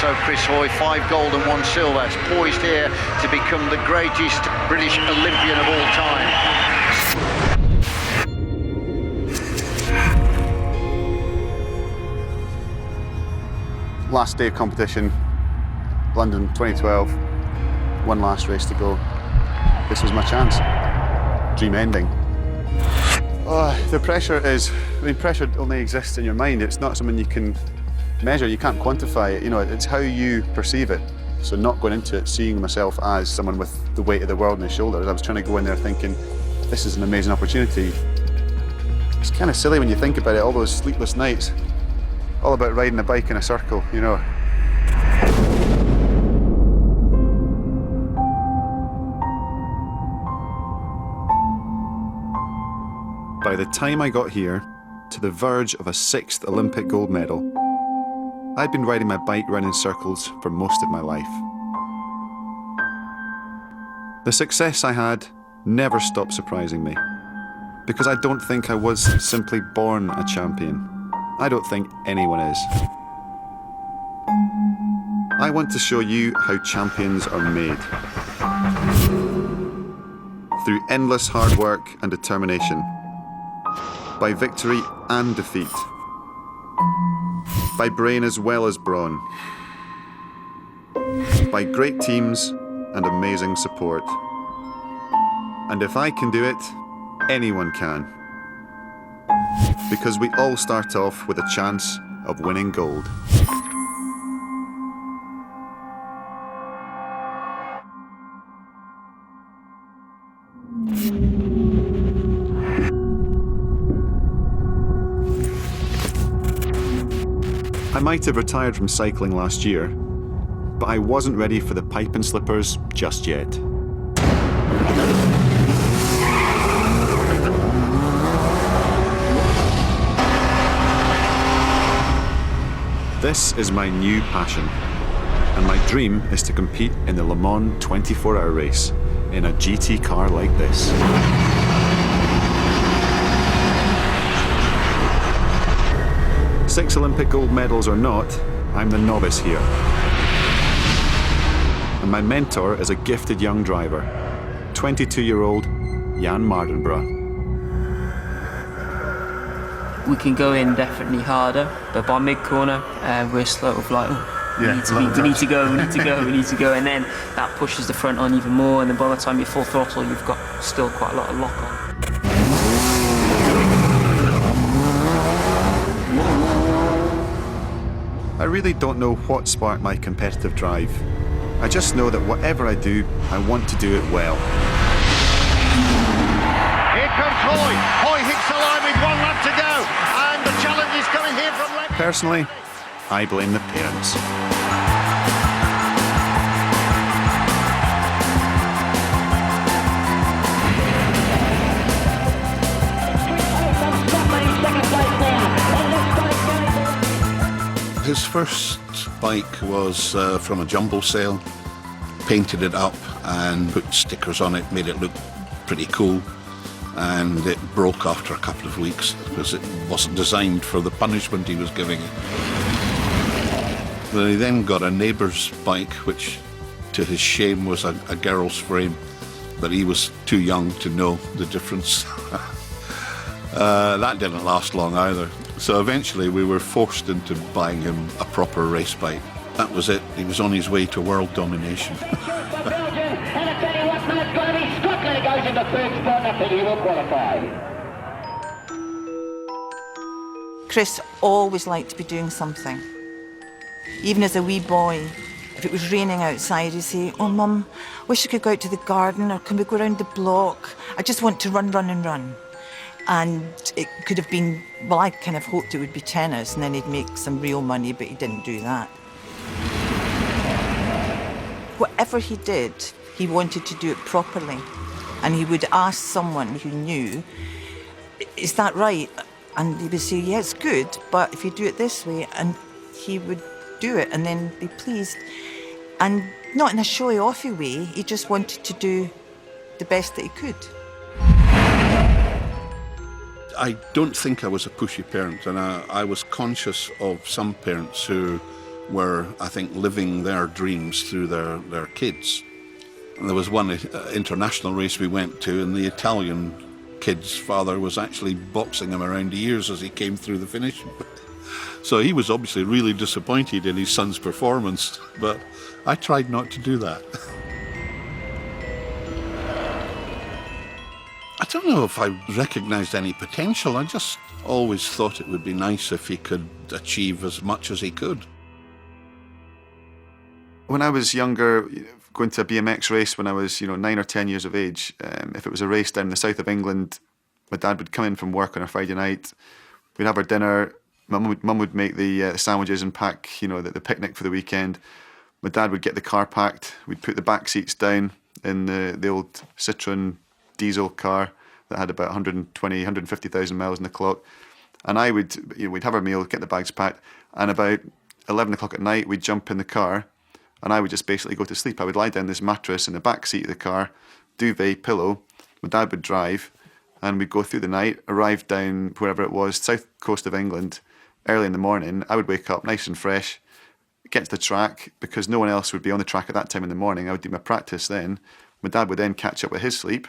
also Chris Hoy, 5 gold and 1 silver. That's poised here to become the greatest British Olympian of all time. Last day of competition, London 2012, one last race to go. This was my chance. Dream ending. The pressure is, pressure only exists in your mind. It's not something you can measure, you can't quantify it. You know, it's how you perceive it. So not going into it, seeing myself as someone with the weight of the world on his shoulders. I was trying to go in there thinking, this is an amazing opportunity. It's kind of silly when you think about it, all those sleepless nights. All about riding a bike in a circle, you know. By the time I got here, to the verge of a 6th Olympic gold medal, I'd been riding my bike around in circles for most of my life. The success I had never stopped surprising me, because I don't think I was simply born a champion. I don't think anyone is. I want to show you how champions are made. Through endless hard work and determination. By victory and defeat. By brain as well as brawn. By great teams and amazing support. And if I can do it, anyone can. Because we all start off with a chance of winning gold. I might have retired from cycling last year, but I wasn't ready for the pipe and slippers just yet. This is my new passion, and my dream is to compete in the Le Mans 24-hour race in a GT car like this. Six Olympic gold medals or not, I'm the novice here. And my mentor is a gifted young driver, 22-year-old Jan Mardenborough. We can go in definitely harder, but by mid-corner, we're sort of like, we need to go, and then that pushes the front on even more, and then by the time you're full throttle, you've got still quite a lot of lock on. I really don't know what sparked my competitive drive. I just know that whatever I do, I want to do it well. Here comes Hoy. Hoy hits the line with 1 lap to go, and the challenge is coming here from left. Personally, I blame the parents. His first bike was from a jumbo sale, painted it up and put stickers on it, made it look pretty cool, and it broke after a couple of weeks because it wasn't designed for the punishment he was giving it. Well, he then got a neighbour's bike, which to his shame was a girl's frame, but he was too young to know the difference. That didn't last long either. So eventually we were forced into buying him a proper race bike. That was it. He was on his way to world domination. Chris always liked to be doing something. Even as a wee boy, if it was raining outside, he'd say, "Oh, Mum, wish I could go out to the garden, or can we go around the block? I just want to run, run and run." And it could have been, well, I kind of hoped it would be tennis and then he'd make some real money, but he didn't do that. Whatever he did, he wanted to do it properly. And he would ask someone who knew, "Is that right?" And he would say, "Yeah, it's good, but if you do it this way," and he would do it and then be pleased. And not in a showy-offy way, he just wanted to do the best that he could. I don't think I was a pushy parent, and I was conscious of some parents who were, I think, living their dreams through their kids. And there was one international race we went to, and the Italian kid's father was actually boxing him around the ears as he came through the finish. So he was obviously really disappointed in his son's performance, but I tried not to do that. I don't know if I recognised any potential. I just always thought it would be nice if he could achieve as much as he could. When I was younger, going to a BMX race when I was 9 or 10 years of age, if it was a race down in the south of England, my dad would come in from work on a Friday night, we'd have our dinner, Mum would make the sandwiches and pack the picnic for the weekend. My dad would get the car packed, we'd put the back seats down in the old Citroen diesel car that had about 120, 150,000 miles on the clock, and we'd have our meal, get the bags packed, and about 11 o'clock at night we'd jump in the car and I would just basically go to sleep. I would lie down this mattress in the back seat of the car, duvet, pillow. My dad would drive, and we'd go through the night, arrive down wherever it was, south coast of England, early in the morning. I would wake up nice and fresh, get to the track, because no one else would be on the track at that time in the morning. I would do my practice then. My dad would then catch up with his sleep,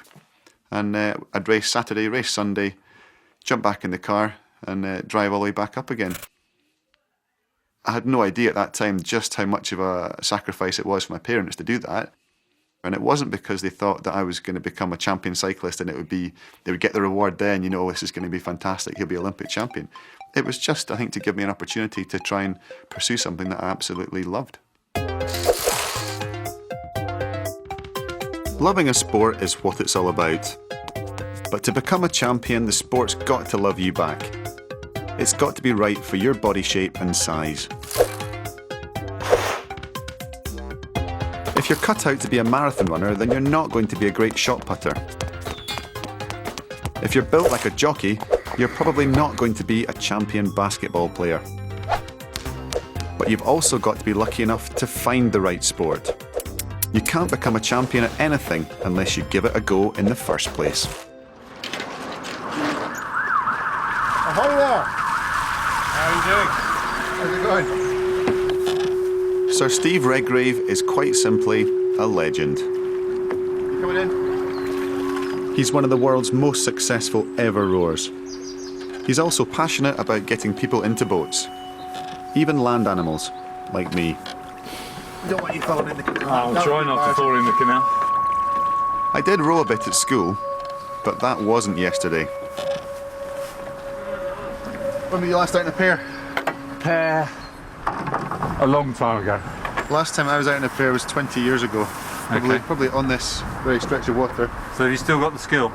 and I'd race Saturday, race Sunday, jump back in the car, and drive all the way back up again. I had no idea at that time just how much of a sacrifice it was for my parents to do that. And it wasn't because they thought that I was going to become a champion cyclist and they would get the reward then, this is going to be fantastic, he'll be Olympic champion. It was just, I think, to give me an opportunity to try and pursue something that I absolutely loved. Loving a sport is what it's all about. But to become a champion, the sport's got to love you back. It's got to be right for your body shape and size. If you're cut out to be a marathon runner, then you're not going to be a great shot putter. If you're built like a jockey, you're probably not going to be a champion basketball player. But you've also got to be lucky enough to find the right sport. You can't become a champion at anything unless you give it a go in the first place. Ahoy there! How are you doing? How's it going? Sir Steve Redgrave is quite simply a legend. You coming in? He's one of the world's most successful ever rowers. He's also passionate about getting people into boats, even land animals, like me. Don't want you falling in the canal. I'll try not to fall in the canal. I did row a bit at school, but that wasn't yesterday. When were you last out in a pair? Pair. A long time ago. Last time I was out in a pair was 20 years ago. Probably on this very stretch of water. So have you still got the skill?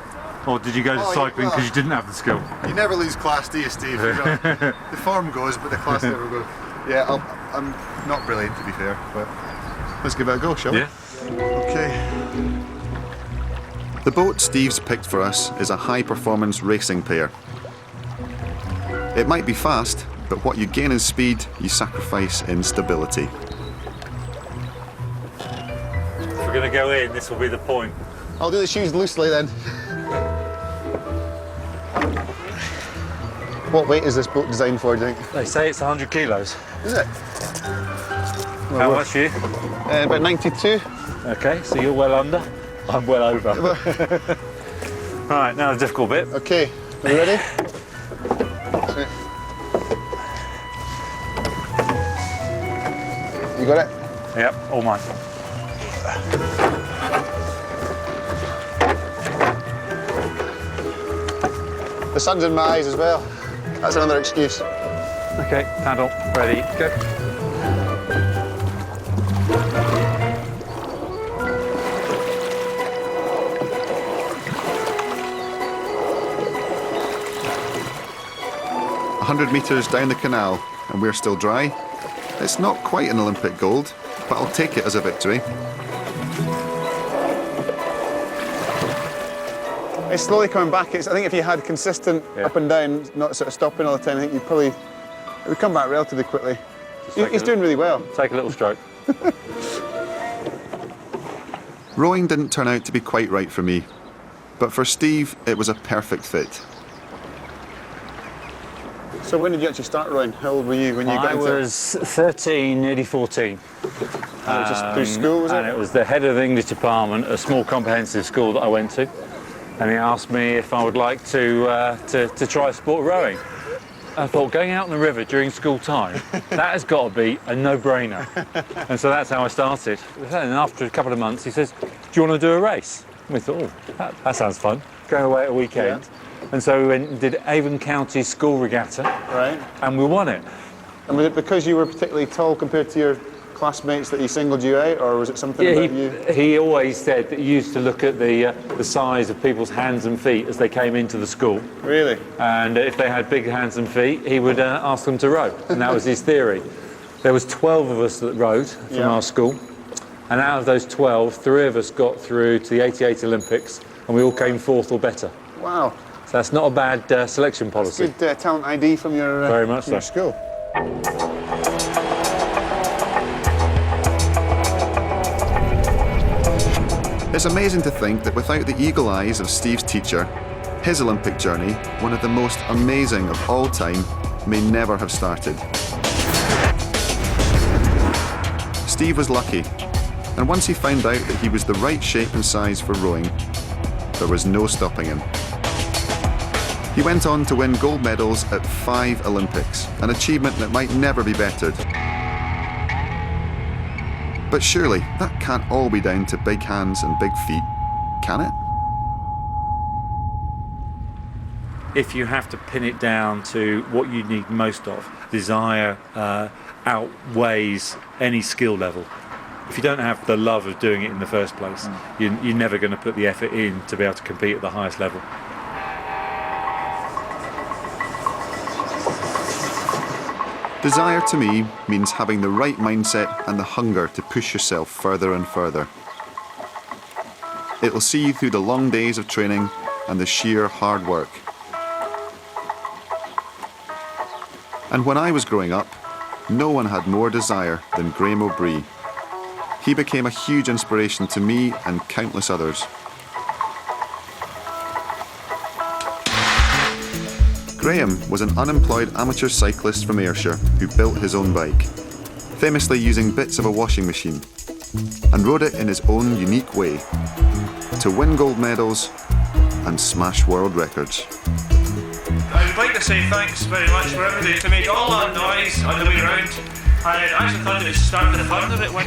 Or did you go to cycling because you didn't have the skill? You never lose class, do you, Steve? The form goes, but the class never goes. Yeah, I'm not brilliant, to be fair, but let's give it a go, shall we? Yeah. Okay. The boat Steve's picked for us is a high-performance racing pair. It might be fast, but what you gain in speed, you sacrifice in stability. If we're going to go in, this will be the point. I'll do the shoes loosely then. What weight is this boat designed for, do you think? They say it's 100 kilos. Is it? How much for you? About 92. Okay, so you're well under. I'm well over. Right, now the difficult bit. Okay, are you ready? You got it? Yep, all mine. The sun's in my eyes as well. That's another excuse. Okay, paddle, ready, go. A 100 metres down the canal, and we're still dry. It's not quite an Olympic gold, but I'll take it as a victory. It's slowly coming back. I think if you had consistent up and down, not sort of stopping all the time, I think it would come back relatively quickly. He's doing really well. Take a little stroke. Rowing didn't turn out to be quite right for me, but for Steve, it was a perfect fit. So when did you actually start rowing? How old were you when you got I into it? was 13, nearly 14. Just through school, was it? And it was the head of the English department at a small comprehensive school that I went to. And he asked me if I would like to try sport rowing. I thought, going out on the river during school time, that has got to be a no-brainer. And so that's how I started. And after a couple of months, he says, do you want to do a race? And we thought, oh, that sounds fun. Going away at a weekend. Yeah. And so we went and did Avon County School Regatta. Right. And we won it. And was it because you were particularly tall compared to your classmates that he singled you out, or was it something about you? He always said that he used to look at the size of people's hands and feet as they came into the school. Really? And if they had big hands and feet, he would ask them to row. And that was his theory. There was 12 of us that rowed from our school. And out of those 12, 3 of us got through to the 88 Olympics, and we all came 4th or better. Wow. So that's not a bad selection policy. Good talent ID from your, Very much from your so. school. It's amazing to think that without the eagle eyes of Steve's teacher, his Olympic journey, one of the most amazing of all time, may never have started. Steve was lucky, and once he found out that he was the right shape and size for rowing, there was no stopping him. He went on to win gold medals at 5 Olympics, an achievement that might never be bettered. But surely that can't all be down to big hands and big feet, can it? If you have to pin it down to what you need most of, desire outweighs any skill level. If you don't have the love of doing it in the first place, you're never going to put the effort in to be able to compete at the highest level. Desire to me means having the right mindset and the hunger to push yourself further and further. It will see you through the long days of training and the sheer hard work. And when I was growing up, no one had more desire than Graham O'Bree. He became a huge inspiration to me and countless others. Graham was an unemployed amateur cyclist from Ayrshire who built his own bike, famously using bits of a washing machine, and rode it in his own unique way to win gold medals and smash world records. I would like to say thanks very much for everybody to make all that noise on the way round. I actually thought it would start the fun of it one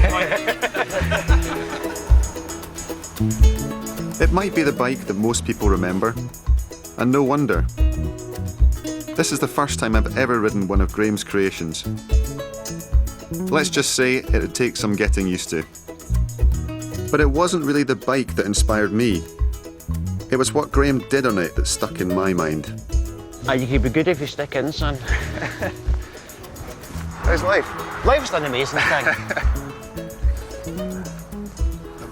point. It might be the bike that most people remember, and no wonder. This is the first time I've ever ridden one of Graham's creations. Let's just say it'd take some getting used to. But it wasn't really the bike that inspired me. It was what Graham did on it that stuck in my mind. You could be good if you stick in, son. How's life? Life's an amazing thing.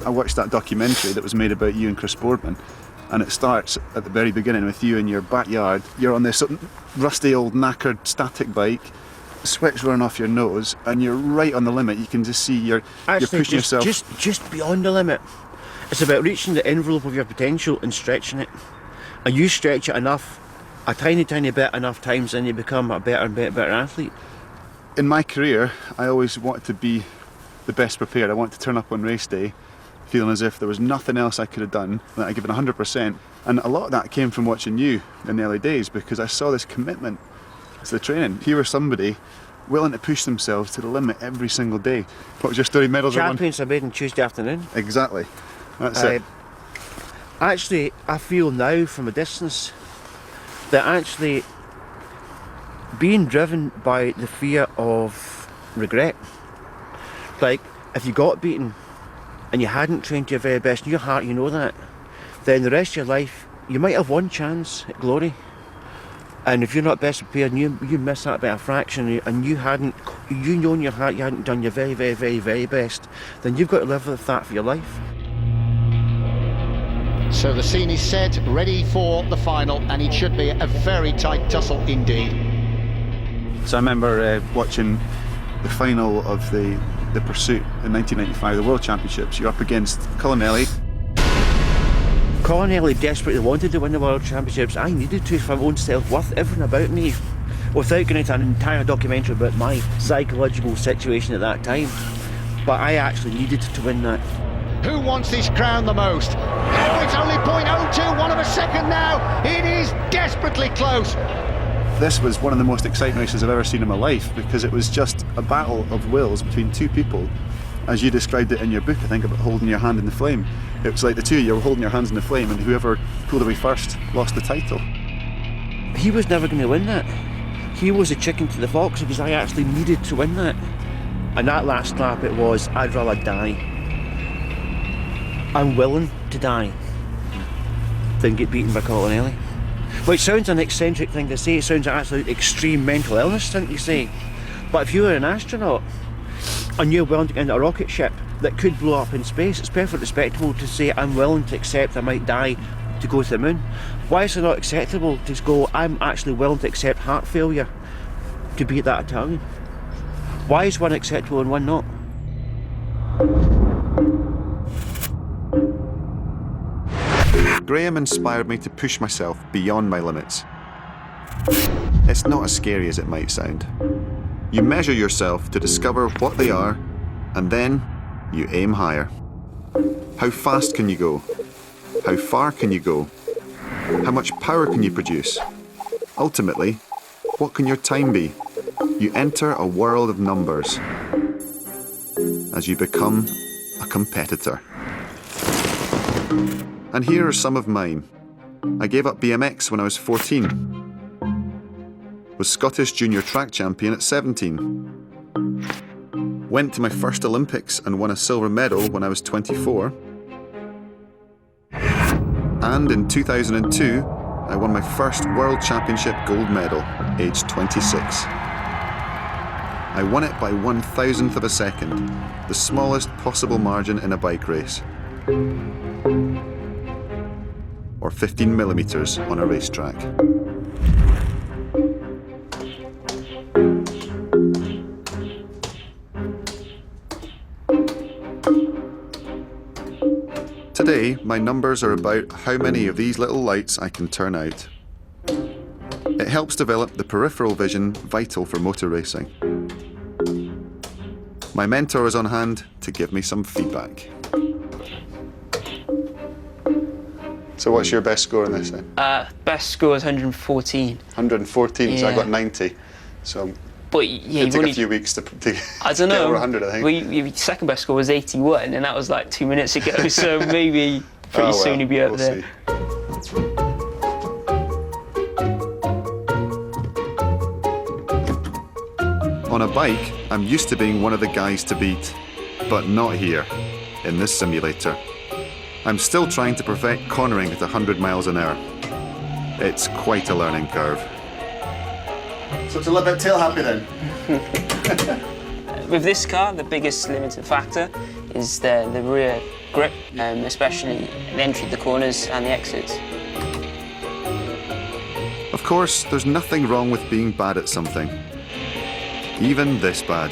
I watched that documentary that was made about you and Chris Boardman, and it starts at the very beginning with you in your backyard. You're on this rusty old knackered static bike, sweat's running off your nose, and you're right on the limit. You can just see you're pushing yourself. Just beyond the limit. It's about reaching the envelope of your potential and stretching it. And you stretch it enough, a tiny bit enough times, and you become a better and better athlete. In my career, I always wanted to be the best prepared. I wanted to turn up on race day feeling as if there was nothing else I could have done, that I'd given 100%. And a lot of that came from watching you in the early days, because I saw this commitment to the training. You were somebody willing to push themselves to the limit every single day. What was your story? Medals are won? Champions are made on Tuesday afternoon. Exactly. That's it. Actually, I feel now from a distance that actually being driven by the fear of regret, like if you got beaten and you hadn't trained to your very best, in your heart you know that, then the rest of your life you might have one chance at glory, and if you're not best prepared and you miss that by a fraction, and you know in your heart you hadn't done your very best, then you've got to live with that for your life. So the scene is set, ready for the final, and it should be a very tight tussle indeed. So I remember watching the final of the Pursuit in 1995, the World Championships. You're up against Colonelli. Colonelli desperately wanted to win the World Championships. I needed to for my own self-worth. Everything about me without going into an entire documentary about my psychological situation at that time. But I actually needed to win that. Who wants this crown the most? Oh, it's only 0.021 of a second now. It is desperately close. This was one of the most exciting races I've ever seen in my life, because it was just a battle of wills between two people, as you described it in your book, I think, about holding your hand in the flame. It was like the two of you were holding your hands in the flame, and whoever pulled away first lost the title. He was never going to win that. He was a chicken to the fox, because I actually needed to win that. And that last lap, it was, I'd rather die. I'm willing to die than get beaten by Colonelli. Which sounds an eccentric thing to say, it sounds like absolute extreme mental illness thing to say. But if you were an astronaut and you're willing to get into a rocket ship that could blow up in space, it's perfectly respectable to say, I'm willing to accept I might die to go to the moon. Why is it not acceptable to go, I'm actually willing to accept heart failure to beat that Italian? Why is one acceptable and one not? Graham inspired me to push myself beyond my limits. It's not as scary as it might sound. You measure yourself to discover what they are, and then you aim higher. How fast can you go? How far can you go? How much power can you produce? Ultimately, what can your time be? You enter a world of numbers as you become a competitor. And here are some of mine. I gave up BMX when I was 14. Was Scottish junior track champion at 17. Went to my first Olympics and won a silver medal when I was 24. And in 2002, I won my first World Championship gold medal, aged 26. I won it by 1,000th of a second, the smallest possible margin in a bike race. Or 15 millimeters on a racetrack. Today, my numbers are about how many of these little lights I can turn out. It helps develop the peripheral vision vital for motor racing. My mentor is on hand to give me some feedback. So what's your best score in this then? Best score is 114. 114, so I Yeah. got 90. So But yeah, it took a few weeks to I don't get know. over 100, I think. Your second best score was 81, and that was like 2 minutes ago. So maybe pretty soon you'll be up there. See. On a bike, I'm used to being one of the guys to beat, but not here, in this simulator. I'm still trying to perfect cornering at 100 miles an hour. It's quite a learning curve. So it's a little bit tail happy then? With this car, the biggest limiting factor is the rear grip, especially the entry of the corners and the exits. Of course, there's nothing wrong with being bad at something. Even this bad.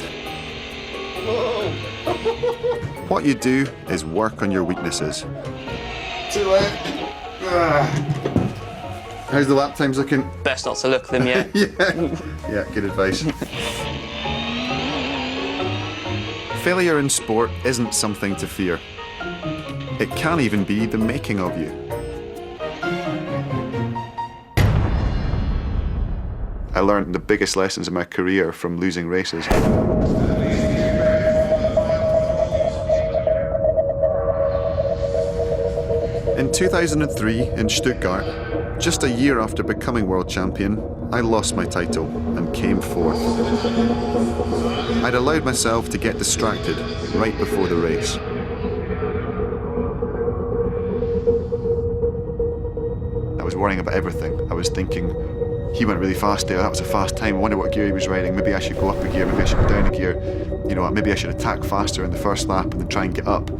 What you do is work on your weaknesses. Too late. How's the lap times looking? Best not to look at them yet. Yeah, good advice. Failure in sport isn't something to fear. It can even be the making of you. I learned the biggest lessons in my career from losing races. In 2003 in Stuttgart, just a year after becoming world champion, I lost my title and came fourth. I'd allowed myself to get distracted right before the race. I was worrying about everything. I was thinking, he went really fast there, that was a fast time, I wonder what gear he was riding, maybe I should go up a gear, maybe I should go down a gear, you know, maybe I should attack faster in the first lap and then try and get up.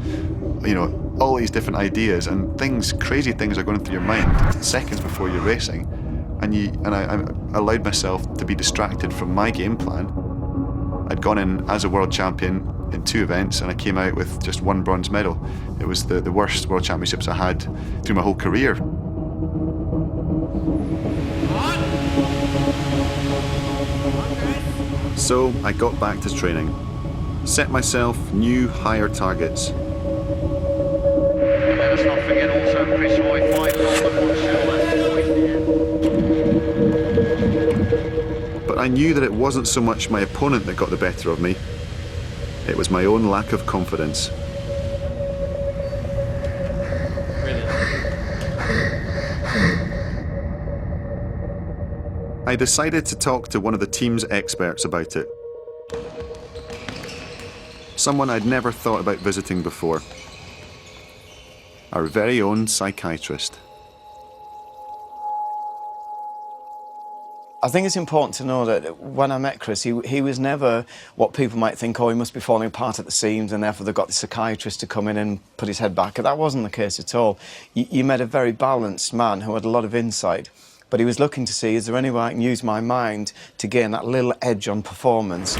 You know, all these different ideas and things, crazy things are going through your mind seconds before you're racing, and I allowed myself to be distracted from my game plan. I'd gone in as a world champion in 2 events and I came out with just 1 bronze medal. It was the worst world championships I had through my whole career. So I got back to training, set myself new, higher targets. Let's not forget also Chris Hoy, 5 gold and 1 silver. But I knew that it wasn't so much my opponent that got the better of me. It was my own lack of confidence. I decided to talk to one of the team's experts about it. Someone I'd never thought about visiting before. Our very own psychiatrist. I think it's important to know that when I met Chris, he was never what people might think, oh, he must be falling apart at the seams and therefore they've got the psychiatrist to come in and put his head back. That wasn't the case at all. You met a very balanced man who had a lot of insight, but he was looking to see, is there any way I can use my mind to gain that little edge on performance?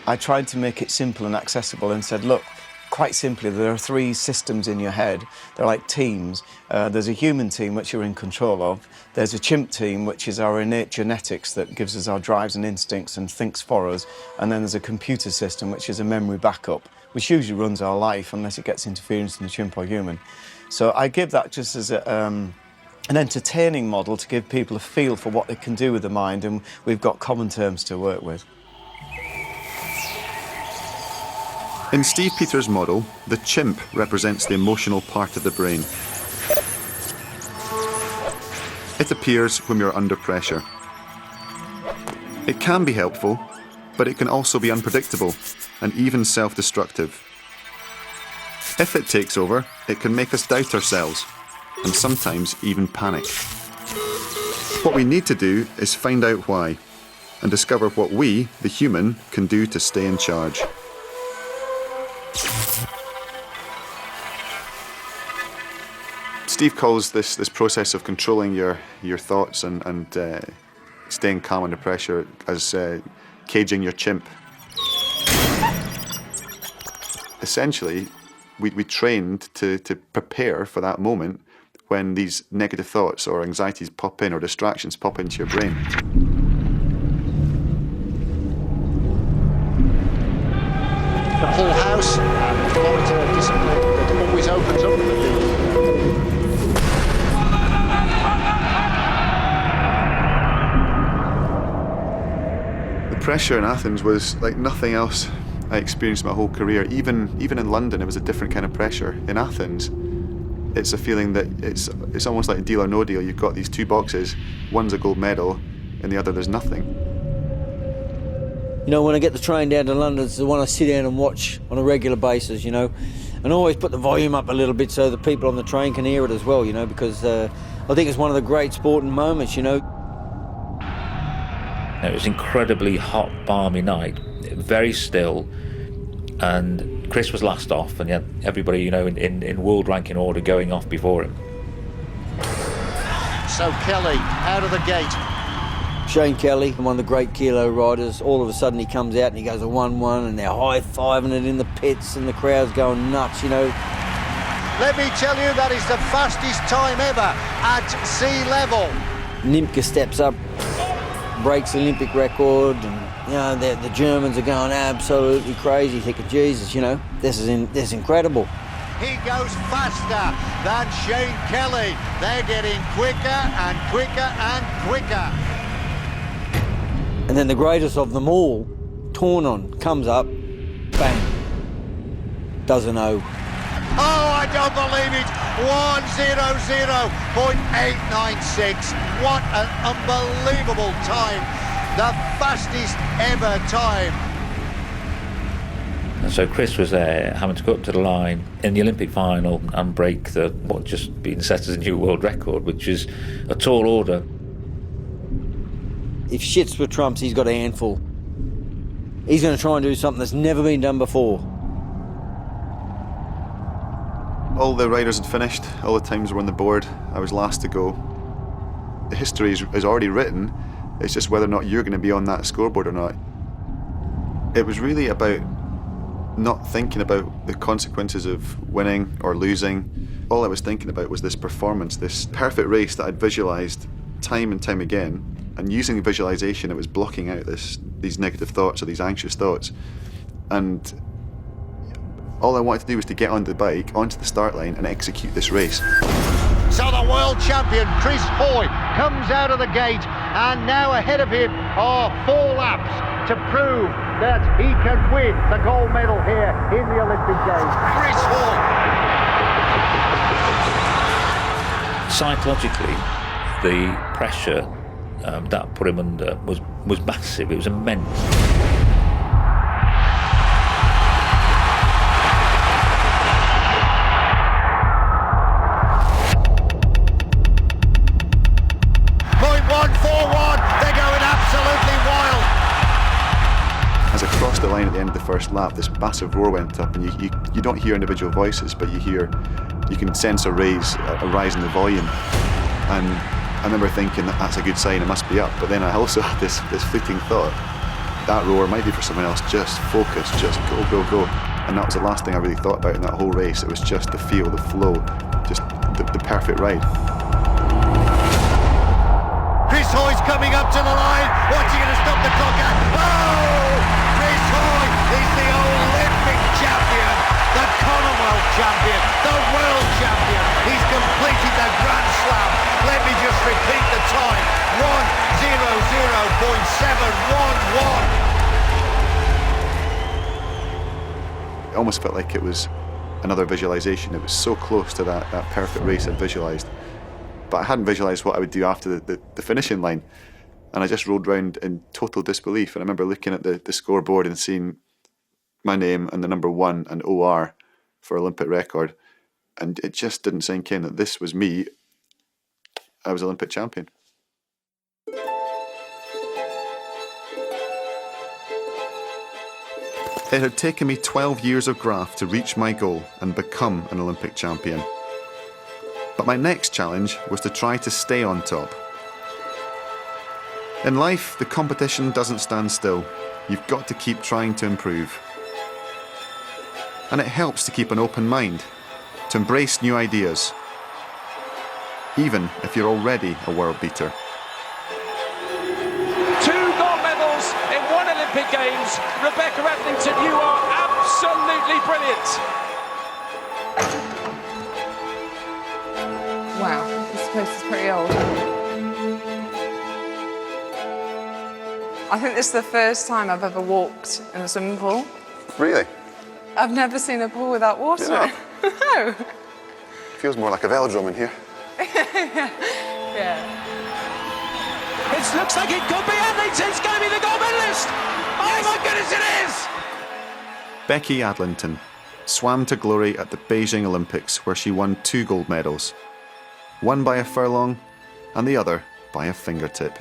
I tried to make it simple and accessible and said, look, quite simply, there are 3 systems in your head. They're like teams. There's a human team, which you're in control of. There's a chimp team, which is our innate genetics that gives us our drives and instincts and thinks for us. And then there's a computer system, which is a memory backup, which usually runs our life unless it gets interference from the chimp or human. So I give that just as an entertaining model to give people a feel for what they can do with the mind, and we've got common terms to work with. In Steve Peters' model, the chimp represents the emotional part of the brain. It appears when you're under pressure. It can be helpful, but it can also be unpredictable and even self-destructive. If it takes over, it can make us doubt ourselves and sometimes even panic. What we need to do is find out why and discover what we, the human, can do to stay in charge. Steve calls this process of controlling your thoughts and staying calm under pressure as caging your chimp. Essentially, we trained to prepare for that moment when these negative thoughts or anxieties pop in or distractions pop into your brain. The full house and monitor discipline that always opens up the field. The pressure in Athens was like nothing else I experienced my whole career. Even in London, it was a different kind of pressure. In Athens, it's a feeling that it's almost like a deal or no deal. You've got these 2 boxes, one's a gold medal, and the other there's nothing. You know, when I get the train down to London, it's the one I sit down and watch on a regular basis, you know, and always put the volume up a little bit so the people on the train can hear it as well, you know, because I think it's one of the great sporting moments, you know. It was an incredibly hot, balmy night, very still, and Chris was last off, and you had everybody, you know, in world ranking order going off before him. So Kelly, out of the gate. Shane Kelly, one of the great kilo riders, all of a sudden he comes out and he goes a 1-1 and they're high-fiving it in the pits and the crowd's going nuts, you know. Let me tell you, that is the fastest time ever at sea level. Nimke steps up, breaks the Olympic record, and you know the Germans are going absolutely crazy, thinking, Jesus, you know, this is incredible. He goes faster than Shane Kelly. They're getting quicker and quicker and quicker. And then the greatest of them all, Tornon, comes up, bang, does an O. Oh, I don't believe it. 1:00.896. What an unbelievable time. The fastest ever time. And so Chris was there, having to go up to the line in the Olympic final and break what just been set as a new world record, which is a tall order. If shits were trumps, he's got a handful. He's going to try and do something that's never been done before. All the riders had finished, all the times were on the board. I was last to go. The history is already written. It's just whether or not you're going to be on that scoreboard or not. It was really about not thinking about the consequences of winning or losing. All I was thinking about was this performance, this perfect race that I'd visualised time and time again. And using visualisation, it was blocking out this these negative thoughts or these anxious thoughts. And all I wanted to do was to get on the bike, onto the start line and execute this race. So the world champion, Chris Hoy, comes out of the gate, and now ahead of him are 4 laps to prove that he can win the gold medal here in the Olympic Games. Chris Hoy. Psychologically, the pressure that put him under was massive. It was immense. As I crossed the line at the end of the first lap, this massive roar went up, and you don't hear individual voices, but you can sense a rise in the volume. And I remember thinking that's a good sign, it must be up. But then I also had this fleeting thought, that roar might be for someone else. Just focus, just go, go, go. And that was the last thing I really thought about in that whole race. It was just the feel, the flow, just the perfect ride. Chris Hoy's coming up to the line. What's he going to stop the clock at? Oh! Chris Hoy is the Olympic champion, the Commonwealth champion, the world champion. He's completed the Grand Slam. Let me just repeat the time. 1:00.711. It almost felt like it was another visualization. It was so close to that perfect race I'd visualized. But I hadn't visualised what I would do after the finishing line. And I just rode round in total disbelief. And I remember looking at the scoreboard and seeing my name and the number 1 and OR for Olympic record. And it just didn't sink in that this was me. I was Olympic champion. It had taken me 12 years of graft to reach my goal and become an Olympic champion. But my next challenge was to try to stay on top. In life, the competition doesn't stand still. You've got to keep trying to improve. And it helps to keep an open mind, to embrace new ideas, even if you're already a world beater. 2 gold medals in 1 Olympic Games. Rebecca Adlington, you are absolutely brilliant. Wow, this place is pretty old. I think this is the first time I've ever walked in a swimming pool. Really? I've never seen a pool without water. Yeah. No. Feels more like a velodrome in here. Yeah. It looks like it could be Adlington's going to be the gold medalist. Oh my goodness, it is! Becky Adlington swam to glory at the Beijing Olympics, where she won 2 gold medals. One by a furlong and the other by a fingertip.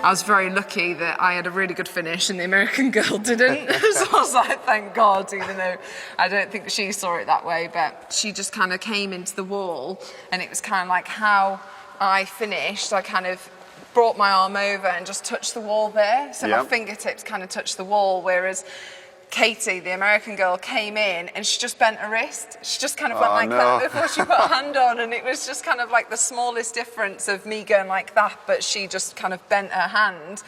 I was very lucky that I had a really good finish and the American girl didn't. So I was like, thank God, even though I don't think she saw it that way. But she just kind of came into the wall, and it was kind of like how I finished. I kind of brought my arm over and just touched the wall there. So my fingertips kind of touched the wall, whereas Katie, the American girl, came in and she just bent her wrist. She just kind of went like that before she put her hand on, and it was just kind of like the smallest difference of me going like that, but she just kind of bent her hand,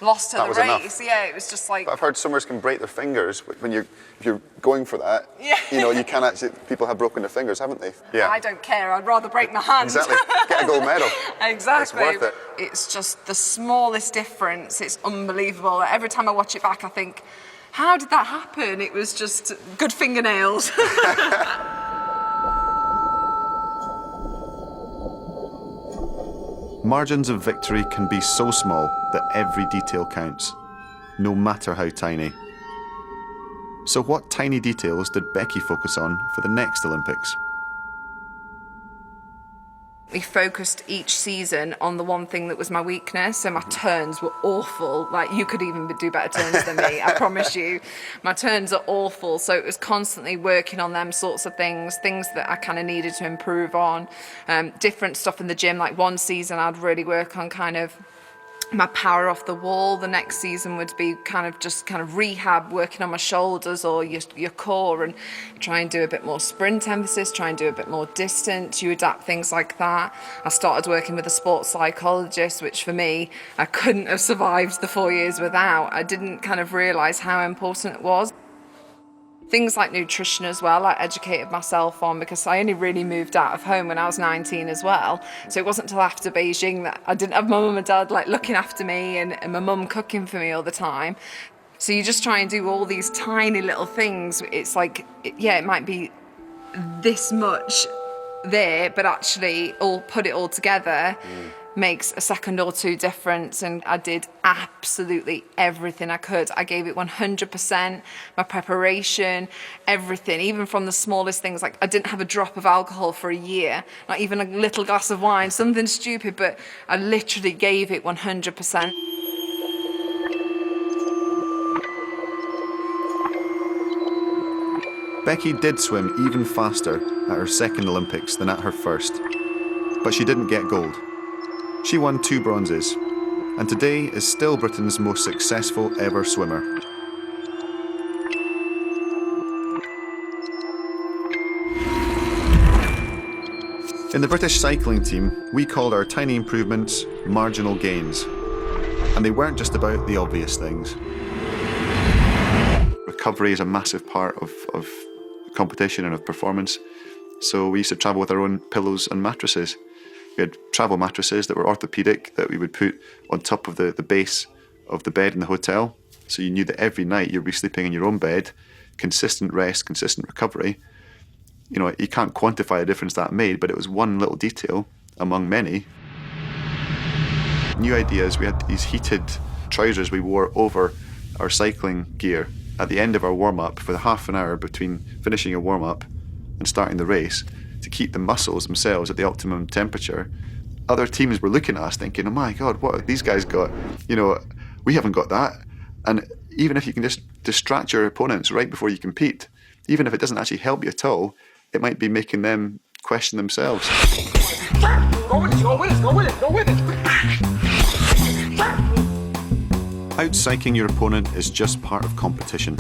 lost her the race. Enough. Yeah, it was just like... But I've heard swimmers can break their fingers when if you're going for that. Yeah. You know, you can actually, people have broken their fingers, haven't they? Yeah. I don't care, I'd rather break my hand. Exactly. Get a gold medal. Exactly. It's worth it. It's just the smallest difference. It's unbelievable. Every time I watch it back, I think, how did that happen? It was just good fingernails. Margins of victory can be so small that every detail counts, no matter how tiny. So what tiny details did Becky focus on for the next Olympics? We focused each season on the one thing that was my weakness, so my turns were awful. Like, you could even do better turns than me, I promise you. My turns are awful, so it was constantly working on them sorts of things that I kind of needed to improve on. Different stuff in the gym, like one season I'd really work on kind of my power off the wall. The next season would be kind of rehab, working on my shoulders or your core, and try and do a bit more sprint emphasis, try and do a bit more distance. You adapt things like that. I started working with a sports psychologist, which for me, I couldn't have survived the 4 years without. I didn't kind of realise how important it was. Things like nutrition as well, I educated myself on, because I only really moved out of home when I was 19 as well. So it wasn't until after Beijing that I didn't have my mum and dad like looking after me and my mum cooking for me all the time. So you just try and do all these tiny little things. It's like, yeah, it might be this much there, but actually put it all together makes a second or two difference. And I did absolutely everything I could. I gave it 100%, my preparation, everything, even from the smallest things. Like I didn't have a drop of alcohol for a year, not even a little glass of wine, something stupid, but I literally gave it 100%. Becky did swim even faster at her second Olympics than at her first, but she didn't get gold. She won 2 bronzes, and today is still Britain's most successful ever swimmer. In the British cycling team, we called our tiny improvements marginal gains, and they weren't just about the obvious things. Recovery is a massive part of competition and of performance, so we used to travel with our own pillows and mattresses. We had travel mattresses that were orthopedic that we would put on top of the base of the bed in the hotel, so you knew that every night you'd be sleeping in your own bed, consistent rest, consistent recovery. You know, you can't quantify the difference that made, but it was one little detail among many. New ideas, we had these heated trousers we wore over our cycling gear at the end of our warm-up for the half an hour between finishing a warm-up and starting the race, to keep the muscles themselves at the optimum temperature. Other teams were looking at us thinking, oh my God, what have these guys got? You know, we haven't got that. And even if you can just distract your opponents right before you compete, even if it doesn't actually help you at all, it might be making them question themselves. Go with it, go with it, go with it, go with it. Out-psyching your opponent is just part of competition.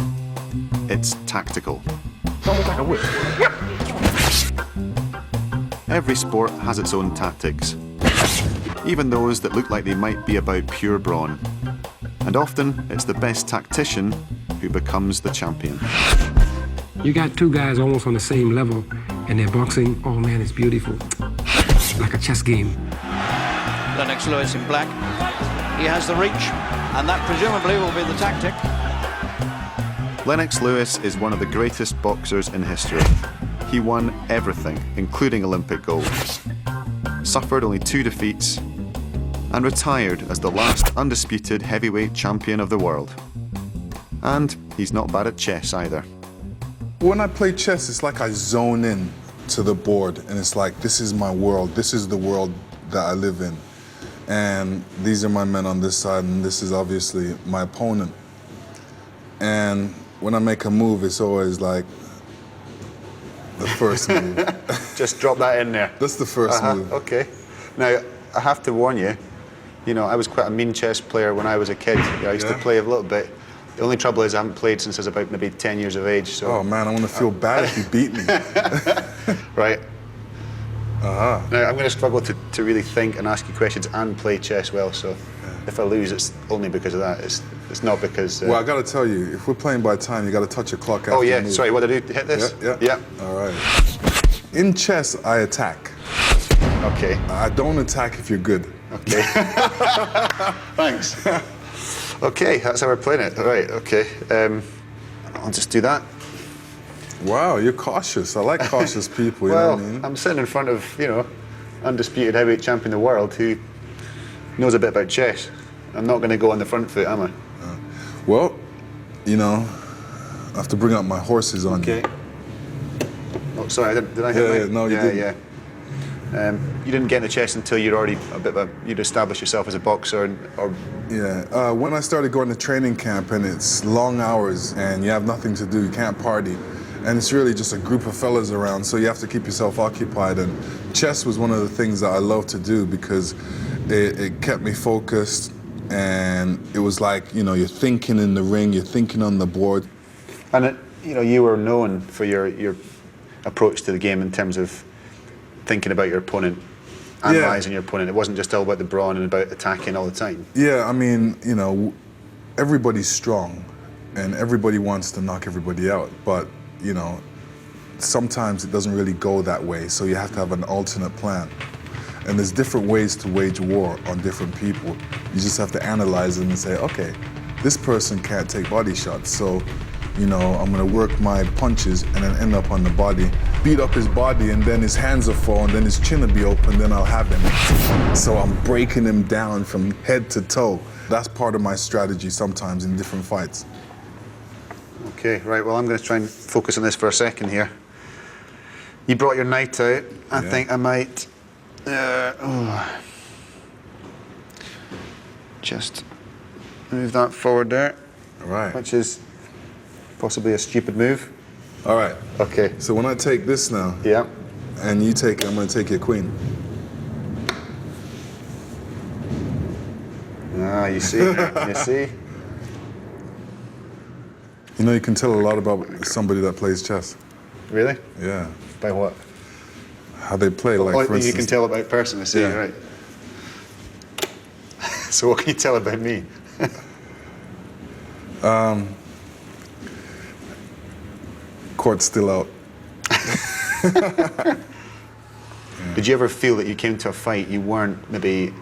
It's tactical. Every sport has its own tactics, even those that look like they might be about pure brawn. And often, it's the best tactician who becomes the champion. You got 2 guys almost on the same level, and they're boxing. Oh man, it's beautiful. Like a chess game. Lennox Lewis in black. He has the reach, and that presumably will be the tactic. Lennox Lewis is one of the greatest boxers in history. He won everything, including Olympic gold. Suffered only 2 defeats, and retired as the last undisputed heavyweight champion of the world. And he's not bad at chess either. When I play chess, it's like I zone in to the board, and it's like, this is my world, this is the world that I live in. And these are my men on this side, and this is obviously my opponent. And when I make a move, it's always like the first move. Just drop that in there. That's the first move. Okay. Now, I have to warn you, you know, I was quite a mean chess player when I was a kid. I used to play a little bit. The only trouble is I haven't played since I was about maybe 10 years of age. So. Oh man, I want to feel bad if you beat me. Right. Now, I'm going to struggle to really think and ask you questions and play chess well, so if I lose, it's only because of that. It's not because... Well, I got to tell you, if we're playing by time, you got to touch your clock after you move. move. Sorry, what did I do? Hit this? Yeah. All right. In chess, I attack. Okay. I don't attack if you're good. Okay. Thanks. Okay, that's how we're playing it. All right, okay. I'll just do that. Wow, you're cautious. I like cautious people, you well, know what I mean? I'm sitting in front of, you know, undisputed heavyweight champion of the world who knows a bit about chess. I'm not going to go on the front foot, am I? Well, you know, I have to bring out my horses on you. Okay. Oh, sorry, did I hit Yeah, no, you didn't. Yeah. You didn't get in the chess until you'd already you'd established yourself as a boxer, or Yeah, when I started going to training camp and it's long hours and you have nothing to do, you can't party, and it's really just a group of fellas around, so you have to keep yourself occupied. And chess was one of the things that I loved to do because it kept me focused. and it was like, you know, you're thinking in the ring, you're thinking on the board. And you know, you were known for your approach to the game in terms of thinking about your opponent, analysing your opponent. It wasn't just all about the brawn and about attacking all the time. Yeah, I mean, you know, everybody's strong and everybody wants to knock everybody out, but, you know, sometimes it doesn't really go that way, so you have to have an alternate plan. And there's different ways to wage war on different people. You just have to analyze them and say, okay, this person can't take body shots, so, you know, I'm gonna work my punches and then end up on the body, beat up his body, and then his hands will fall, and then his chin will be open, then I'll have him. So I'm breaking him down from head to toe. That's part of my strategy sometimes in different fights. Okay, right, well, I'm gonna try and focus on this for a second here. You brought your knight out. I think I might just move that forward there. All right. Which is possibly a stupid move. All right. Okay. So when I take this now, and you take it, I'm gonna take your queen. Ah, you see, you see. You know, you can tell a lot about somebody that plays chess. Really? Yeah. By what? How they play, like, for instance. You can tell about person, I see, right. So what can you tell about me? Court's still out. Did you ever feel that you came to a fight, you weren't maybe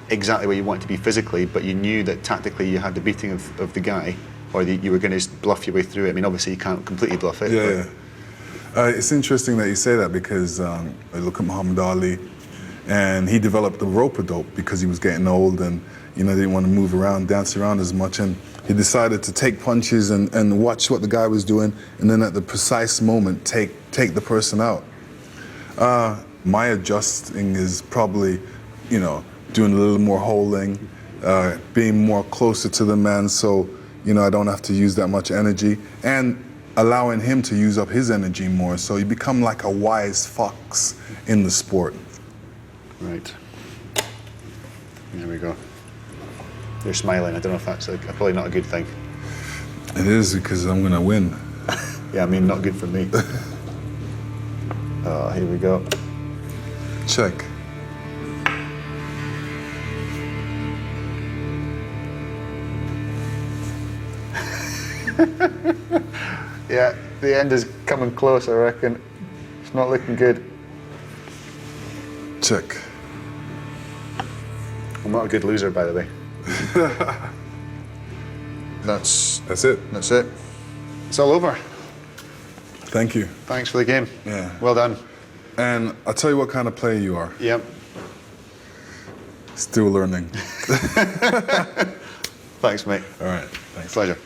exactly where you wanted to be physically, but you knew that tactically you had the beating of the guy, or that you were going to bluff your way through it? I mean, obviously you can't completely bluff it. Yeah. It's interesting that you say that, because I look at Muhammad Ali, and he developed the rope-a-dope because he was getting old and, you know, didn't want to move around, dance around as much, and he decided to take punches and watch what the guy was doing, and then at the precise moment take the person out. My adjusting is probably, you know, doing a little more holding, being more closer to the man, so, you know, I don't have to use that much energy, and allowing him to use up his energy more, so you become like a wise fox in the sport. Right. There we go. You're smiling. I don't know if that's probably not a good thing. It is, because I'm gonna win. Yeah, I mean, not good for me. Oh, here we go. Check. Yeah, the end is coming close, I reckon. It's not looking good. Check. I'm not a good loser, by the way. That's it. That's it. It's all over. Thank you. Thanks for the game. Yeah. Well done. And I'll tell you what kind of player you are. Yep. Still learning. Thanks, mate. All right. Thanks. Pleasure.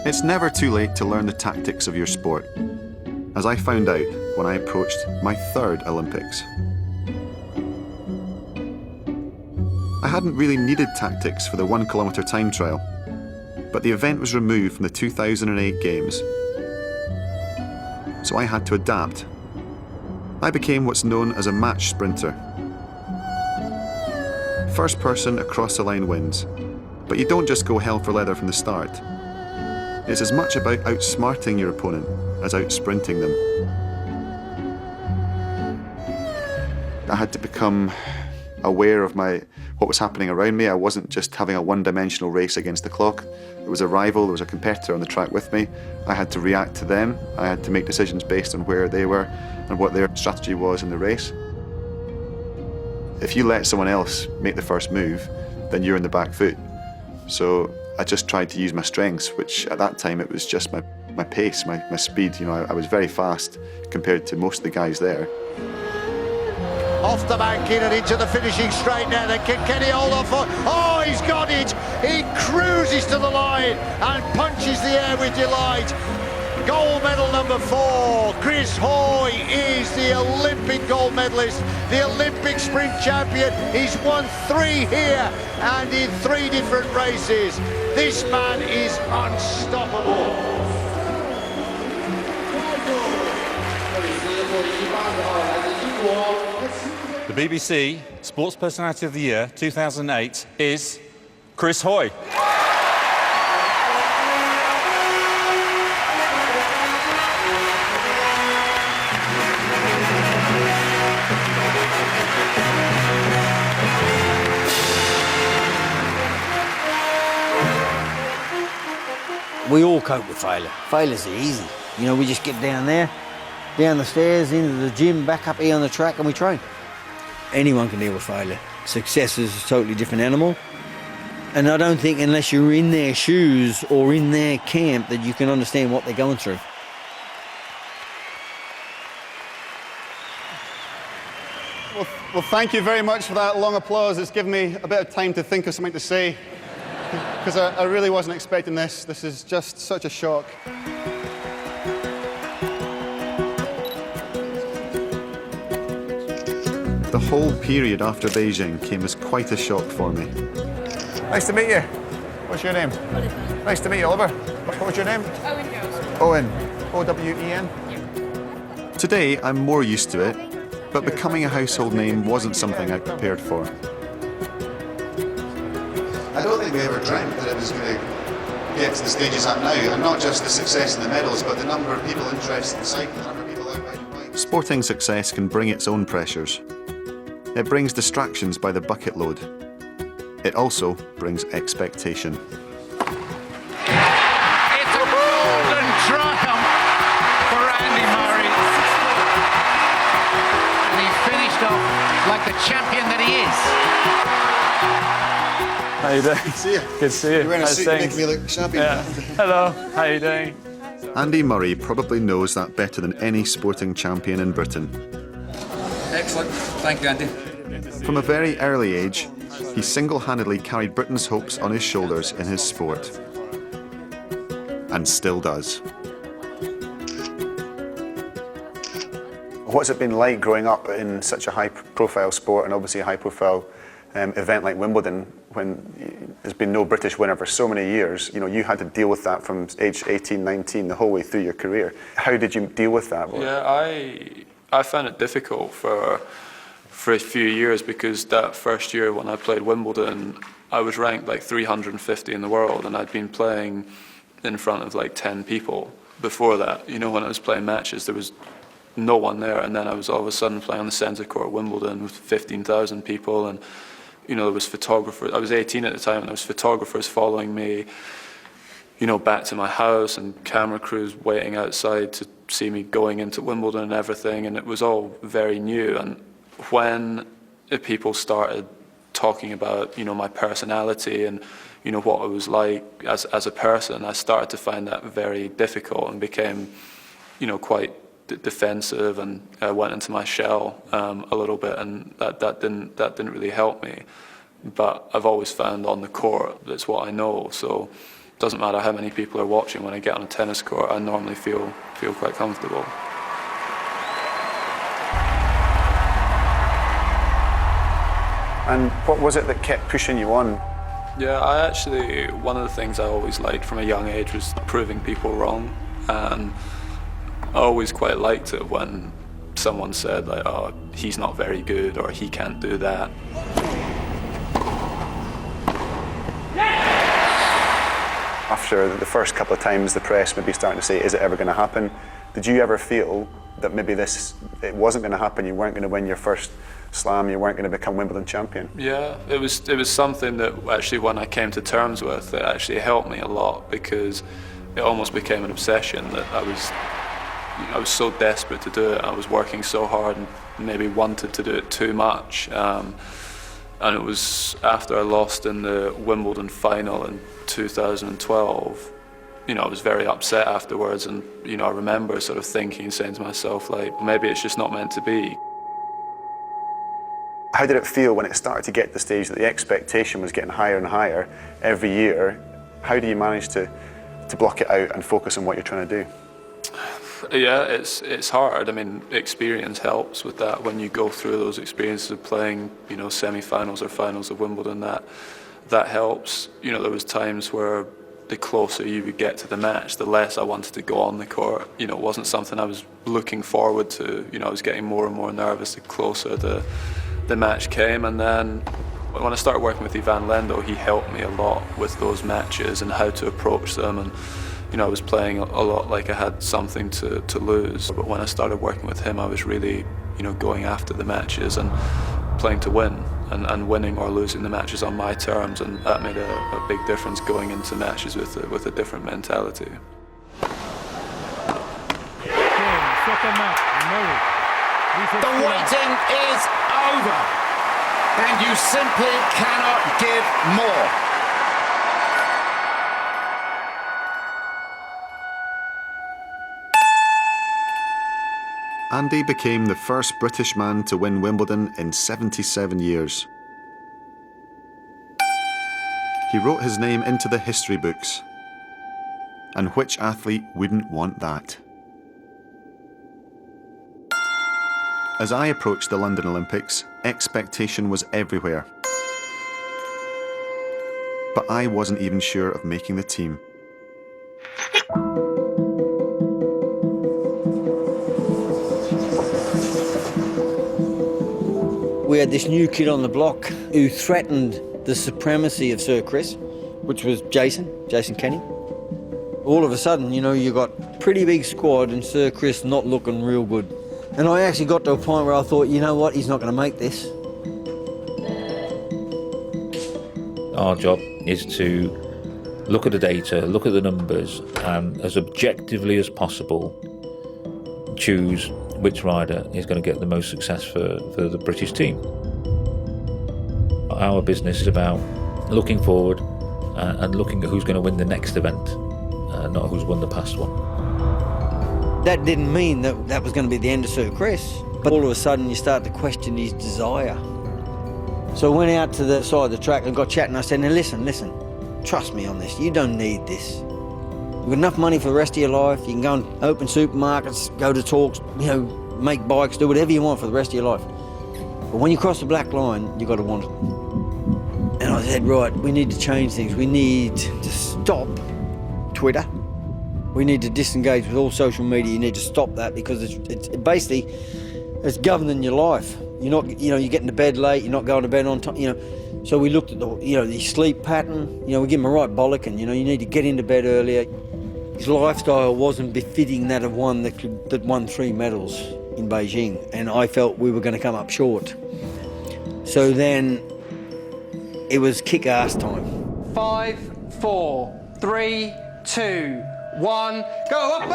It's never too late to learn the tactics of your sport, as I found out when I approached my third Olympics. I hadn't really needed tactics for the 1 kilometre time trial, but the event was removed from the 2008 Games. So I had to adapt. I became what's known as a match sprinter. First person across the line wins, but you don't just go hell for leather from the start. It's as much about outsmarting your opponent as out-sprinting them. I had to become aware of what was happening around me. I wasn't just having a one-dimensional race against the clock. There was a rival, there was a competitor on the track with me. I had to react to them. I had to make decisions based on where they were and what their strategy was in the race. If you let someone else make the first move, then you're in the back foot. So I just tried to use my strengths, which at that time it was just my pace, my speed. You know, I was very fast compared to most of the guys there. Off the bank in and into the finishing straight now. Then can Kenny hold on for? Oh, he's got it! He cruises to the line and punches the air with delight. Gold medal number 4. Chris Hoy is the Olympic gold medalist, the Olympic sprint champion. He's won 3 here and in 3 different races. This man is unstoppable. The BBC Sports Personality of the Year 2008 is Chris Hoy. We all cope with failure. Failure's easy. You know, we just get down there, down the stairs, into the gym, back up here on the track, and we train. Anyone can deal with failure. Success is a totally different animal. And I don't think unless you're in their shoes or in their camp that you can understand what they're going through. Well, thank you very much for that long applause. It's given me a bit of time to think of something to say, because I really wasn't expecting this. This is just such a shock. The whole period after Beijing came as quite a shock for me. Nice to meet you. What's your name? Oliver. Nice to meet you, Oliver. What was your name? Owen Jones. Owen. O-W-E-N? Today, I'm more used to it, but becoming a household name wasn't something I prepared for. I don't think we ever dreamt that it was going to get to the stage it's at now, and not just the success in the medals, but the number of people interested in cycling, the number of people out riding bikes. Sporting success can bring its own pressures. It brings distractions by the bucket load. It also brings expectation. It's a golden triumph for Andy Murray. And he finished off like the champion that he is. How you doing? See you. Good to see you. You're wearing a How's suit, things? making me look shabby. Yeah. Hello, how you doing? Andy Murray probably knows that better than any sporting champion in Britain. Excellent. Thank you, Andy. From a very early age, he single-handedly carried Britain's hopes on his shoulders in his sport. And still does. What's it been like growing up in such a high-profile sport, and obviously a high-profile event like Wimbledon, when there's been no British winner for so many years? You know, you had to deal with that from age 18, 19, the whole way through your career. How did you deal with that? Yeah, I found it difficult for a few years, because that first year when I played Wimbledon, I was ranked like 350 in the world, and I'd been playing in front of like 10 people before that. You know, when I was playing matches, there was no one there, and then I was all of a sudden playing on the centre court at Wimbledon with 15,000 people, and you know, there was photographers. I was 18 at the time, and there was photographers following me, you know, back to my house, and camera crews waiting outside to see me going into Wimbledon and everything, and it was all very new. And when people started talking about, you know, my personality and, you know, what I was like as a person, I started to find that very difficult and became, you know, quite defensive, and went into my shell a little bit, and that didn't really help me. But I've always found on the court that's what I know. So it doesn't matter how many people are watching. When I get on a tennis court, I normally feel quite comfortable. And what was it that kept pushing you on? Yeah, one of the things I always liked from a young age was proving people wrong, and I always quite liked it when someone said, like, oh, he's not very good, or he can't do that. After the first couple of times the press maybe starting to say, is it ever going to happen? Did you ever feel that maybe it wasn't going to happen, you weren't going to win your first slam, you weren't going to become Wimbledon champion? Yeah, it was something that actually, when I came to terms with, it actually helped me a lot, because it almost became an obsession that I was so desperate to do it. I was working so hard and maybe wanted to do it too much. And it was after I lost in the Wimbledon final in 2012, you know, I was very upset afterwards, and, you know, I remember sort of thinking and saying to myself, like, maybe it's just not meant to be. How did it feel when it started to get to the stage that the expectation was getting higher and higher every year? How do you manage to block it out and focus on what you're trying to do? Yeah, it's hard. I mean, experience helps with that. When you go through those experiences of playing, you know, semi-finals or finals of Wimbledon, that helps. You know, there was times where the closer you would get to the match, the less I wanted to go on the court. You know, it wasn't something I was looking forward to. You know, I was getting more and more nervous the closer the match came. And then when I started working with Ivan Lendl, he helped me a lot with those matches and how to approach them. And you know, I was playing a lot like I had something to lose. But when I started working with him, I was really, you know, going after the matches and playing to win, and winning or losing the matches on my terms, and that made a big difference going into matches with a different mentality. The waiting is over, and you simply cannot give more. Andy became the first British man to win Wimbledon in 77 years. He wrote his name into the history books. And which athlete wouldn't want that? As I approached the London Olympics, expectation was everywhere. But I wasn't even sure of making the team. We had this new kid on the block who threatened the supremacy of Sir Chris, which was Jason Kenny. All of a sudden, you know, you got a pretty big squad and Sir Chris not looking real good. And I actually got to a point where I thought, you know what, he's not going to make this. Our job is to look at the data, look at the numbers, and as objectively as possible, choose which rider is going to get the most success for the British team. Our business is about looking forward and looking at who's going to win the next event, not who's won the past one. That didn't mean that was going to be the end of Sir Chris, but all of a sudden you start to question his desire. So I went out to the side of the track and got chatting. I said, now listen, trust me on this, you don't need this. You've got enough money for the rest of your life. You can go and open supermarkets, go to talks, you know, make bikes, do whatever you want for the rest of your life. But when you cross the black line, you've got to want it. And I said, right, we need to change things. We need to stop Twitter. We need to disengage with all social media. You need to stop that because it's basically, it's governing your life. You're not, you know, you're getting to bed late, you're not going to bed on time, you know. So we looked at the sleep pattern. You know, we give him a right bollocking. You know, you need to get into bed earlier. His lifestyle wasn't befitting that of one that won 3 medals in Beijing, and I felt we were going to come up short. So then it was kick-ass time. 5, 4, 3, 2, 1, go up,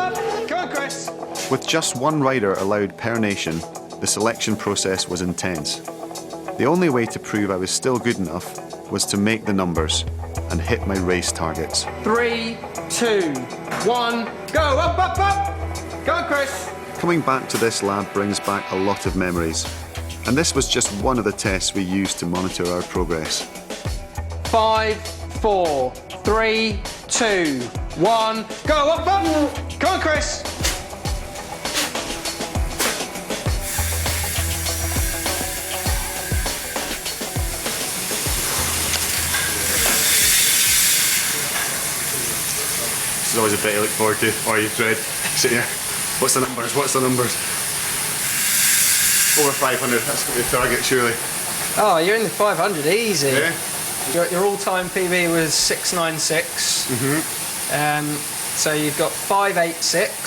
come on Chris. With just one rider allowed per nation, the selection process was intense. The only way to prove I was still good enough was to make the numbers and hit my race targets. 3, 2, 1, go up, go on Chris. Coming back to this lab brings back a lot of memories, and this was just one of the tests we used to monitor our progress. 5, 4, 3, 2, 1, go up, come on Chris. It's always a bit to look forward to, or you dread. Sit here. What's the numbers? Over 500, that's got to be a target, surely. Oh, you're in the 500, easy. Yeah. Your all-time PB was 696. So you've got 586,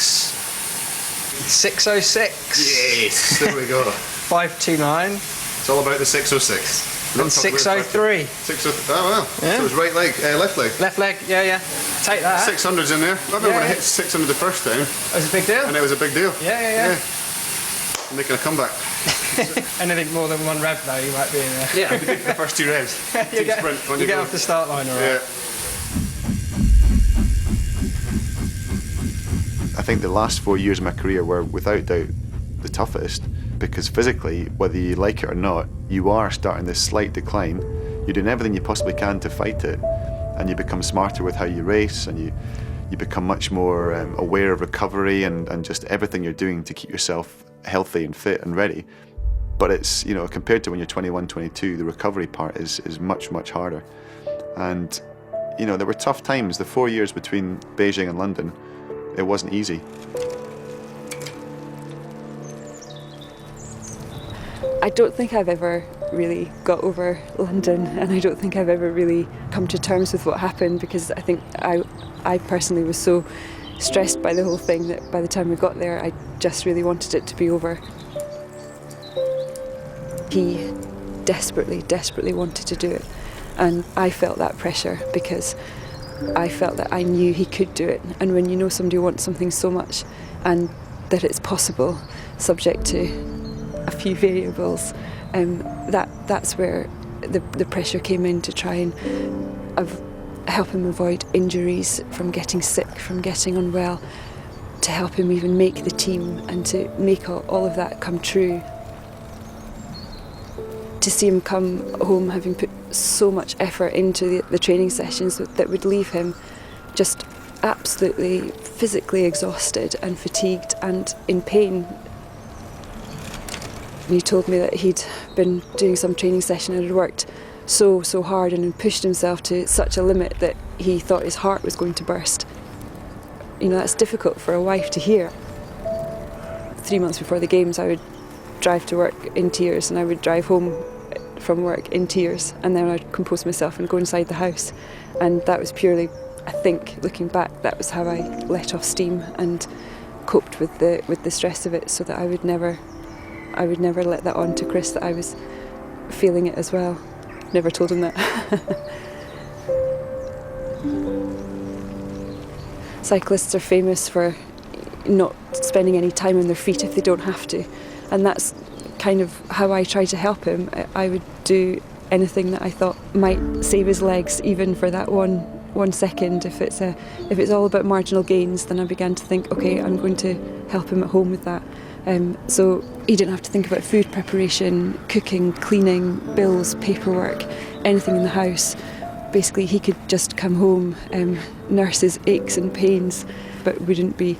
606. Yes, there we go. 529. It's all about the 606. And 603. 603. Oh, wow. Yeah. So it was right leg, left leg. Left leg, yeah. Take that. 600's in there. I remember when I hit 600 the first time. It was a big deal. And it was a big deal. Yeah. Making a comeback. Anything more than one rev though, you might be in there. Yeah, I'd be big for the first 2 revs. you get off the start line, all right. Yeah. I think the last 4 years of my career were without doubt the toughest, because physically, whether you like it or not, you are starting this slight decline. You're doing everything you possibly can to fight it, and you become smarter with how you race, and you become much more aware of recovery and just everything you're doing to keep yourself healthy and fit and ready. But it's, you know, compared to when you're 21, 22, the recovery part is much, much harder. And, You know, there were tough times. The 4 years between Beijing and London, it wasn't easy. I don't think I've ever really got over London, and I don't think I've ever really come to terms with what happened, because I think I personally was so stressed by the whole thing that by the time we got there, I just really wanted it to be over. He desperately, desperately wanted to do it, and I felt that pressure because I felt that I knew he could do it. And when you know somebody wants something so much and that it's possible, subject to a few variables, that's where the pressure came in, to try and help him avoid injuries, from getting sick, from getting unwell, to help him even make the team and to make all of that come true. To see him come home having put so much effort into the training sessions that would leave him just absolutely physically exhausted and fatigued and in pain. He told me that he'd been doing some training session and had worked so hard and had pushed himself to such a limit that he thought his heart was going to burst. You know, that's difficult for a wife to hear. 3 months before the games, I would drive to work in tears, and I would drive home from work in tears, and then I'd compose myself and go inside the house. And that was purely, I think, looking back, that was how I let off steam and coped with the stress of it, so that I would never let that on to Chris, that I was feeling it as well. Never told him that. Cyclists are famous for not spending any time on their feet if they don't have to, and that's kind of how I try to help him. I would do anything that I thought might save his legs, even for that one second. If it's all about marginal gains, then I began to think, okay, I'm going to help him at home with that. So he didn't have to think about food preparation, cooking, cleaning, bills, paperwork, anything in the house. Basically, he could just come home, nurse his aches and pains, but wouldn't be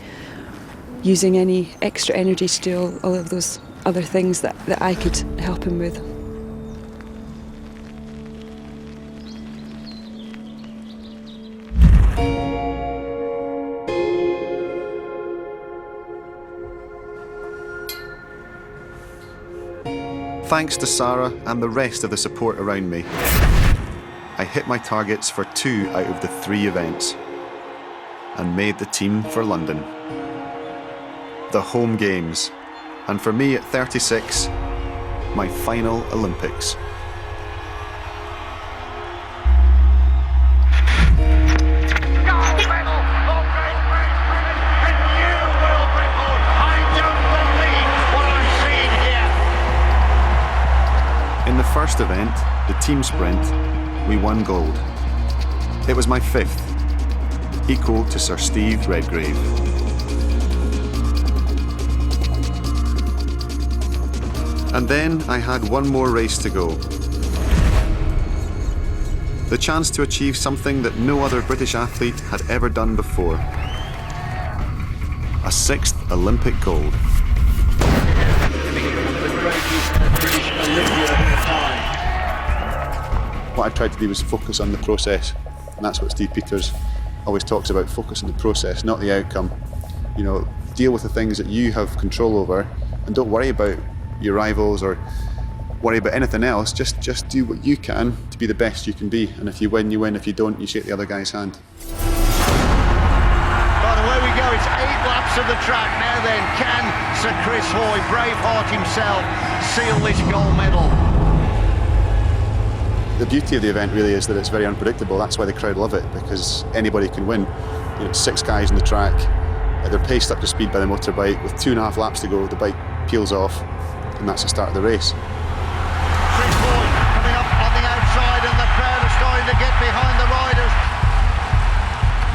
using any extra energy to do all of those other things that I could help him with. Thanks to Sarah and the rest of the support around me, I hit my targets for 2 out of the 3 events and made the team for London. The home games, and for me at 36, my final Olympics. In the first event, the team sprint, we won gold. It was my 5th, equal to Sir Steve Redgrave. And then I had one more race to go. The chance to achieve something that no other British athlete had ever done before. A 6th Olympic gold. What I tried to do was focus on the process, and that's what Steve Peters always talks about, focus on the process, not the outcome. You know, deal with the things that you have control over, and don't worry about your rivals or worry about anything else. Just do what you can to be the best you can be, and if you win, you win. If you don't, you shake the other guy's hand. Right, away we go. It's 8 laps of the track now then. Can Sir Chris Hoy, Braveheart himself, seal this gold medal? The beauty of the event really is that it's very unpredictable. That's why the crowd love it, because anybody can win. You know, 6 guys on the track, they're paced up to speed by the motorbike. With 2.5 laps to go, the bike peels off, and that's the start of the race. Chris Hoy coming up on the outside, and the crowd are starting to get behind the riders.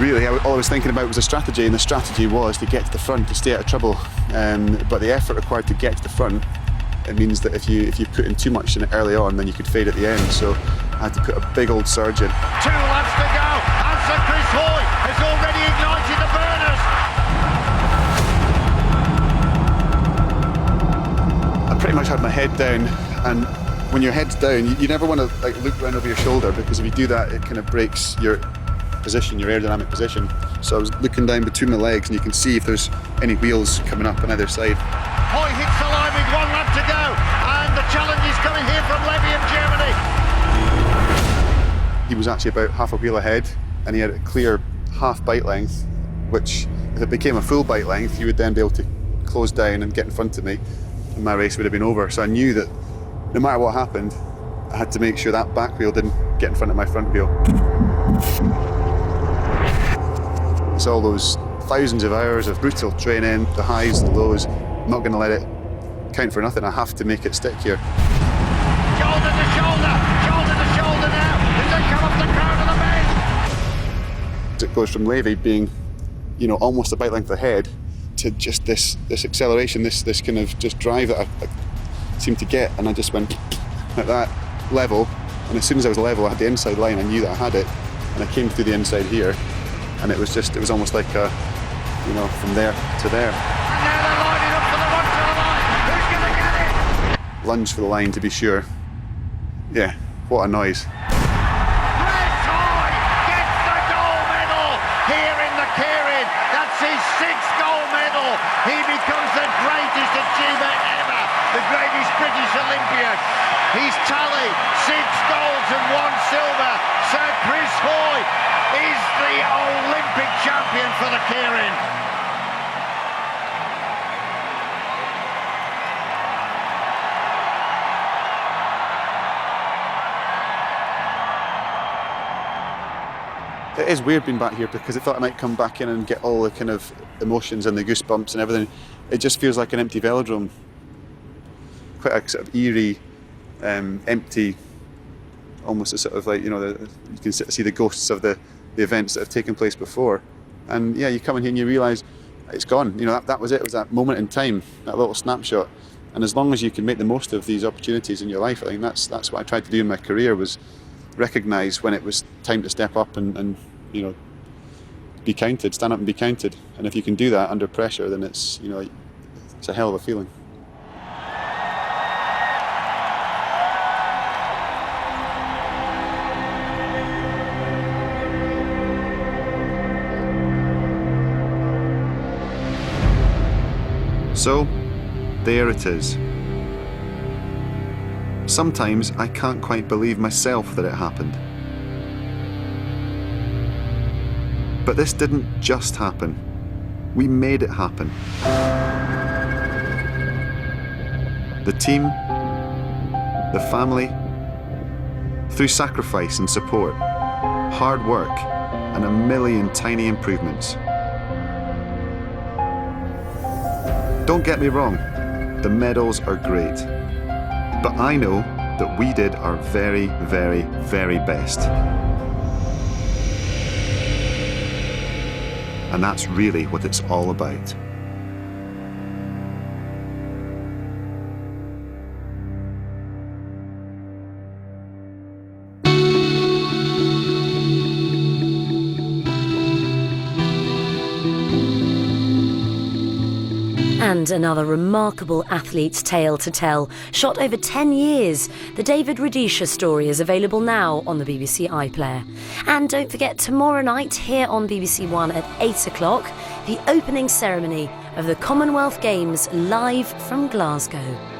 Really, all I was thinking about was a strategy, and the strategy was to get to the front, to stay out of trouble. But the effort required to get to the front, it means that if you put in too much in it early on, then you could fade at the end. So I had to put a big old surge in. 2 laps to go, and Sir Chris Hoy has already ignited the burners. I pretty much had my head down, and when your head's down, you never want to look round over your shoulder, because if you do that, it kind of breaks your position, your aerodynamic position. So I was looking down between my legs, and you can see if there's any wheels coming up on either side. Hoy hits the line with 1 lap to go, and the challenge is coming here from Levy in Germany. He was actually about half a wheel ahead, and he had a clear half bike length, which if it became a full bike length, he would then be able to close down and get in front of me, and my race would have been over. So I knew that no matter what happened, I had to make sure that back wheel didn't get in front of my front wheel. It's all those thousands of hours of brutal training, the highs, the lows. I'm not going to let it count for nothing. I have to make it stick here. Shoulder to shoulder now, as they come up the crown of the bend. It goes from Levy being, you know, almost a bike length ahead to just this acceleration, this kind of just drive that I seemed to get, and I just went at that level, and as soon as I was level, I had the inside line. I knew that I had it, and I came through the inside here, and it was almost like a, you know, from there to there. And now they're lining up for the run to the line. Who's going to get it? Lunge for the line to be sure. Yeah, what a noise. Chris Hoy gets the gold medal here in the Keirin. That's his 6th gold medal. He becomes the greatest achiever ever, the greatest British Olympian. He's tallied 6 golds and 1 silver. Sir Chris Hoy is the Olympic champion for the Keirin. It is weird being back here because I thought I might come back in and get all the kind of emotions and the goosebumps and everything. It just feels like an empty velodrome. Quite a sort of eerie, empty, almost a sort of like, you know, you can see the ghosts of the events that have taken place before. And yeah, you come in here and you realise it's gone. You know, that was it. It was that moment in time, that little snapshot. And as long as you can make the most of these opportunities in your life, I think that's what I tried to do in my career, was recognise when it was time to step up and you know, be counted, stand up and be counted. And if you can do that under pressure, then it's, you know, it's a hell of a feeling. So, there it is. Sometimes I can't quite believe myself that it happened. But this didn't just happen. We made it happen. The team, the family, through sacrifice and support, hard work, and a million tiny improvements. Don't get me wrong, the medals are great. But I know that we did our very, very, very best. And that's really what it's all about. And another remarkable athlete's tale to tell. Shot over 10 years, the David Rudisha story is available now on the BBC iPlayer. And don't forget, tomorrow night here on BBC One at 8 o'clock, the opening ceremony of the Commonwealth Games live from Glasgow.